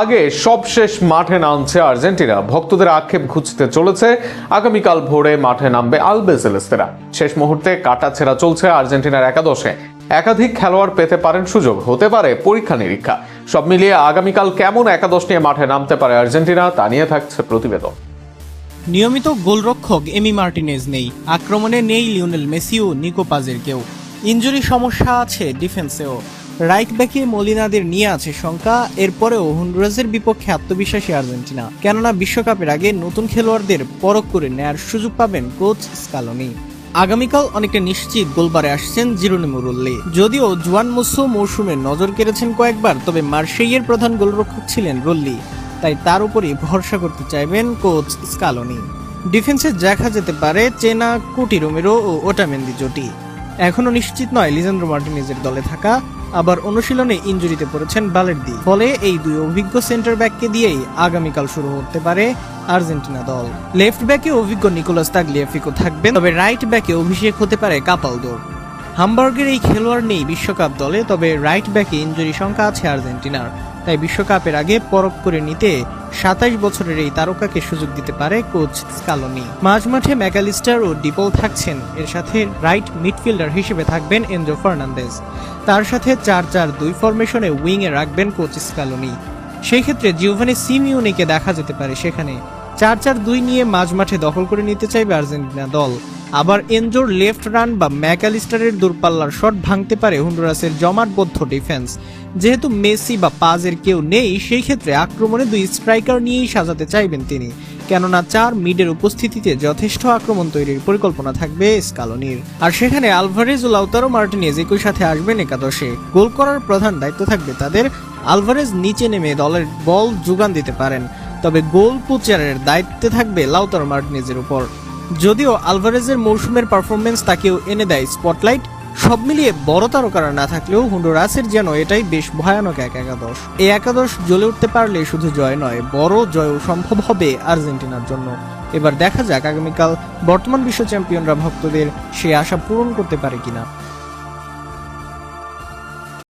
আগে সবশেষ মাঠে নামছে আর্জেন্টিনা। ভক্তদের আক্ষেপ ঘুচতে চলেছে। আগামীকাল ভোরে মাঠে নামবে আলবিসেলেস্তেরা। শেষ মুহূর্তে কাটাছেঁড়া চলছে আর্জেন্টিনার একাদশে। একাধিক খেলোয়াড় পেতে পারেন সুযোগ, হতে পারে পরীক্ষা নিরীক্ষা। সব মিলিয়ে আগামীকাল কেমন একাদশ নিয়ে মাঠে নামতে পারে আর্জেন্টিনা, তা নিয়ে থাকছে প্রতিবেদন। নিয়মিত গোলরক্ষক এমি মার্টিনেজ নেই, আক্রমণে নেই লিওনেল মেসি ও নিকো পাজের কেউ। ইনজুরি সমস্যা আছে ডিফেন্সেও। রাইট ব্যাকে মলিনাদের নিয়ে আছে শঙ্কা। এরপরেও হন্ডুরাসের বিপক্ষে আত্মবিশ্বাসী আর্জেন্টিনা, কেননা বিশ্বকাপের আগে নতুন খেলোয়াড়দের পরখ করে নেয়ার সুযোগ পাবেন কোচ স্কালোনি। আগামীকাল অনেকটা নিশ্চিত গোলবারে আসছেন জিরোনিমো রুল্লি। যদিও জুয়ান মুসো মৌসুমে নজর কেড়েছেন কয়েকবার, তবে মার্সেইয়ের প্রধান গোলরক্ষক ছিলেন রুল্লি, তাই তার উপরই ভরসা করতে চাইবেন কোচ স্কালোনি। ডিফেন্সে দেখা যেতে পারে চেনা, কুটি রোমেরো ও ওটামেন্দি জুটি। এখনো নিশ্চিত নয় লিজান্দ্রো মার্টিনেজের দলে থাকা, আবার অনুশীলনে ইনজুরিতে পড়েছেন বালের্দি। ফলে এই দুই অভিজ্ঞ সেন্টার ব্যাককে দিয়েই আগামীকাল শুরু হতে পারে আর্জেন্টিনা দল। লেফট ব্যাকে অভিজ্ঞ নিকোলাস তাগলিয়াফিকো থাকবেন, তবে রাইট ব্যাকে অভিষেক হতে পারে কাপালদোর। হামবার্গের এই খেলোয়াড় নেই বিশ্বকাপ দলে, তবে রাইট ব্যাকে ইনজুরি সংখ্যা আছে আর্জেন্টিনার, তাই বিশ্বকাপের আগে পরখ করে নিতে 27 বছরের এই তারকাকে সুযোগ দিতে পারে কোচ স্কালোনি। মাঝমাঠে ম্যাকালিস্টার ও ডিপল থাকছেন, এর সাথে রাইট মিডফিল্ডার হিসেবে থাকবেন এনজো ফার্নান্দেজ। তার সাথে 4-4-2 ফরমেশনে উইংয়ে রাখবেন কোচ স্কালোনি। সেই ক্ষেত্রে জিওভানি সিমিওনিকে দেখা যেতে পারে সেখানে। 4-4-2 নিয়ে মাঝমাঠে দখল করে নিতে চাইবে আর্জেন্টিনা দল। আবার এনজোর লেফট রান বা ম্যাকালিস্টারের দূরপাল্লার শট ভাঙতে পারে হন্ডুরাসের জমাটবদ্ধ ডিফেন্স। যেহেতু মেসি বা পাজের কেউ নেই, সেই ক্ষেত্রে আক্রমণে 2 স্ট্রাইকার নিয়েই সাজাতে চাইবেন তিনি, কেননা 4 মিডের উপস্থিতিতে যথেষ্ট আক্রমণ তৈরির পরিকল্পনা থাকবে স্কালোনির। আর সেখানে আলভারেজ ও লাউতারো মার্টিনেজ একই সাথে আসবেন একাদশে। গোল করার প্রধান দায়িত্ব থাকবে তাদের। আলভারেজ নিচে নেমে দলের বল যোগান দিতে পারেন, তবে গোল প্রচারের দায়িত্বে থাকবে লাউতারো মার্টিনেজের উপর। যদিও আলভারেজের মৌসুমের পারফরমেন্স তাকেও এনে দেয় স্পটলাইট। সব মিলিয়ে বড় তারকারা না থাকলেও হন্ডুরাসের যেন এটাই বেশ ভয়ানক এক একাদশ। এই একাদশ জ্বলে উঠতে পারলে শুধু জয় নয়, বড় জয়ও সম্ভব হবে আর্জেন্টিনার জন্য। এবার দেখা যাক আগামীকাল বর্তমান বিশ্ব চ্যাম্পিয়নরা ভক্তদের সেই আশা পূরণ করতে পারে কিনা।